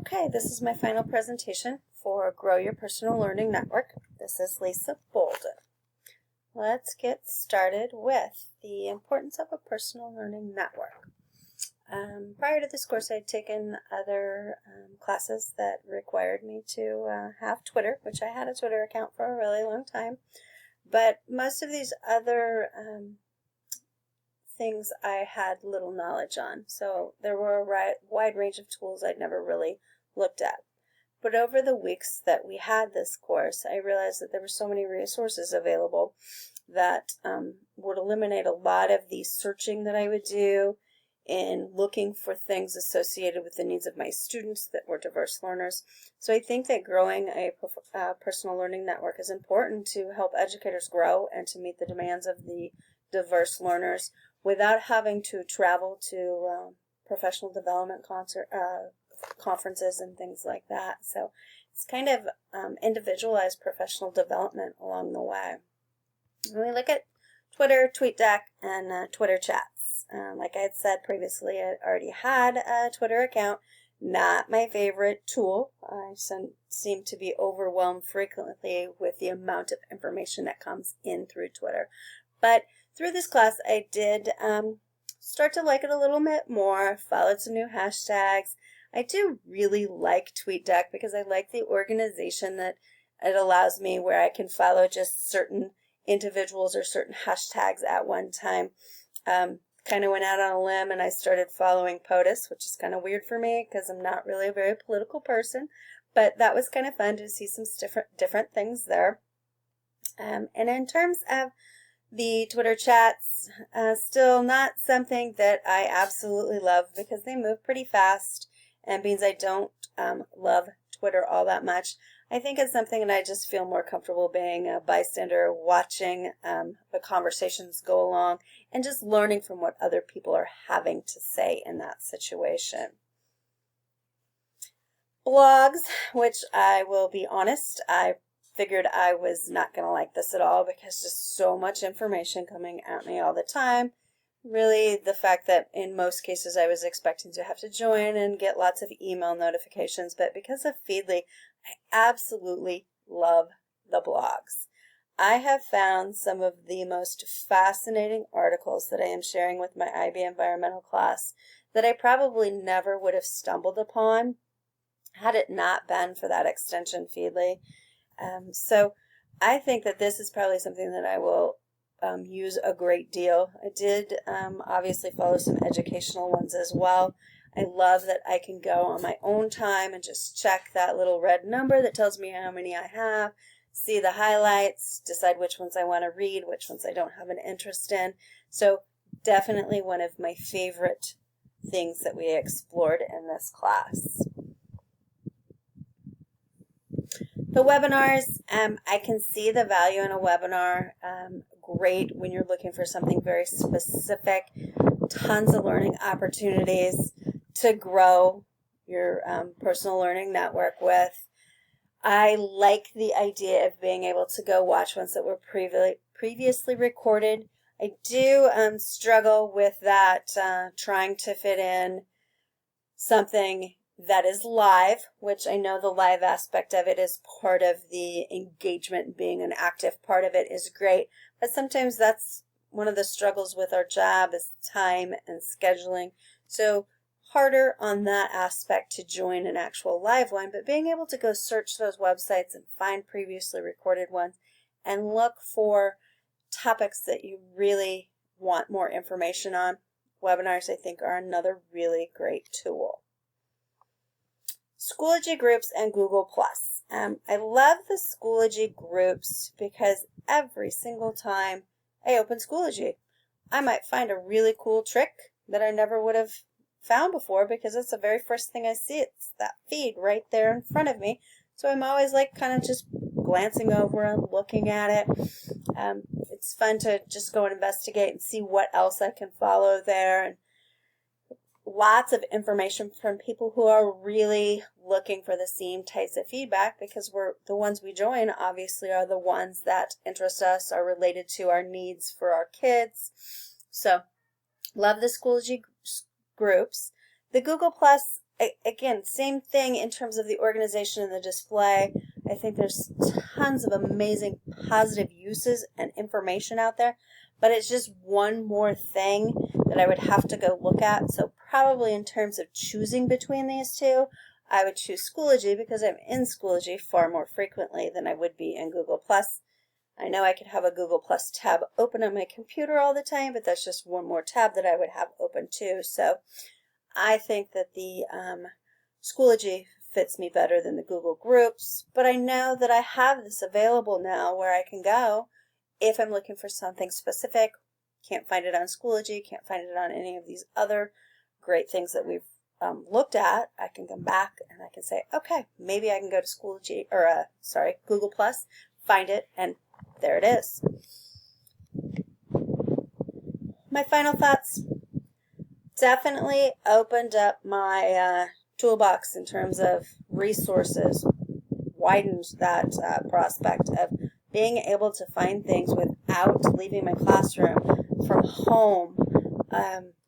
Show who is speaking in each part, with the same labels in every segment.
Speaker 1: Okay, this is my final presentation for Grow Your Personal Learning Network. This is Lisa Bolden. Let's get started with the importance of a personal learning network. Prior to this course, I'd taken other classes that required me to have Twitter, which I had a Twitter account for a really long time. But most of these other things I had little knowledge on. So there were a wide range of tools I'd never really looked at. But over the weeks that we had this course, I realized that there were so many resources available that would eliminate a lot of the searching that I would do in looking for things associated with the needs of my students that were diverse learners. So I think that growing a personal learning network is important to help educators grow and to meet the demands of the diverse learners without having to travel to professional development conferences and things like that. So it's kind of individualized professional development along the way. When we look at Twitter, TweetDeck, and Twitter chats, like I had said previously, I already had a Twitter account. Not my favorite tool. I seem to be overwhelmed frequently with the amount of information that comes in through Twitter. But through this class, I did start to like it a little bit more, followed some new hashtags. I do really like TweetDeck because I like the organization that it allows me where I can follow just certain individuals or certain hashtags at one time. Kind of went out on a limb and I started following POTUS, which is kind of weird for me because I'm not really a very political person, but that was kind of fun to see some different things there. And in terms of the Twitter chats, still not something that I absolutely love because they move pretty fast and means I don't love Twitter all that much. I think it's something that I just feel more comfortable being a bystander, watching the conversations go along and just learning from what other people are having to say in that situation. Blogs, which I will be honest, I figured I was not going to like this at all because just so much information coming at me all the time. Really, the fact that in most cases I was expecting to have to join and get lots of email notifications, but because of Feedly, I absolutely love the blogs. I have found some of the most fascinating articles that I am sharing with my IB Environmental class that I probably never would have stumbled upon had it not been for that extension Feedly. So I think that this is probably something that I will use a great deal. I did obviously follow some educational ones as well. I love that I can go on my own time and just check that little red number that tells me how many I have, see the highlights, decide which ones I want to read, which ones I don't have an interest in. So definitely one of my favorite things that we explored in this class. The webinars, I can see the value in a webinar. Great when you're looking for something very specific. Tons of learning opportunities to grow your personal learning network with. I like the idea of being able to go watch ones that were previously recorded. I do struggle with that, trying to fit in something that is live, which I know the live aspect of it is part of the engagement. Being an active part of it is great, but sometimes that's one of the struggles with our job is time and scheduling. So harder on that aspect to join an actual live one, but being able to go search those websites and find previously recorded ones and look for topics that you really want more information on. Webinars, I think, are another really great tool. Schoology groups and Google+. I love the Schoology groups because every single time I open Schoology, I might find a really cool trick that I never would have found before because it's the very first thing I see. It's that feed right there in front of me. So I'm always like kind of just glancing over and looking at it. It's fun to just go and investigate and see what else I can follow there. And lots of information from people who are really looking for the same types of feedback because the ones we join obviously are the ones that interest us, are related to our needs for our kids. So love the Schoology groups. The Google Plus, again, same thing in terms of the organization and the display. I think there's tons of amazing positive uses and information out there, but it's just one more thing that I would have to go look at. So probably in terms of choosing between these two, I would choose Schoology because I'm in Schoology far more frequently than I would be in Google+. I know I could have a Google+ tab open on my computer all the time, but that's just one more tab that I would have open too. So I think that the Schoology fits me better than the Google Groups, but I know that I have this available now where I can go if I'm looking for something specific. Can't find it on Schoology, can't find it on any of these other great things that we've looked at. I can come back and I can say, okay, maybe I can go to Schoology, or Google+, find it, and there it is. My final thoughts. Definitely opened up my toolbox in terms of resources, widened that prospect of being able to find things without leaving my classroom, from home,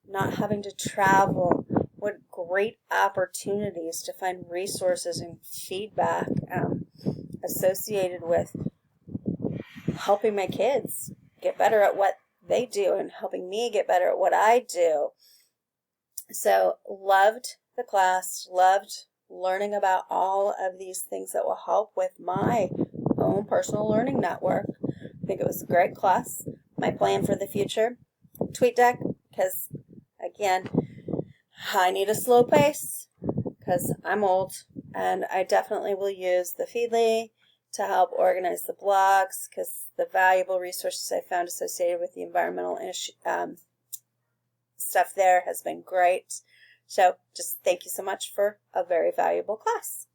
Speaker 1: not having to travel. What great opportunities to find resources and feedback associated with helping my kids get better at what they do and helping me get better at what I do. So loved the class, loved learning about all of these things that will help with my own personal learning network. I think it was a great class. My plan for the future, TweetDeck, because again, I need a slow pace because I'm old, and I definitely will use the Feedly to help organize the blogs, because the valuable resources I found associated with the environmental stuff there has been great. So just thank you so much for a very valuable class.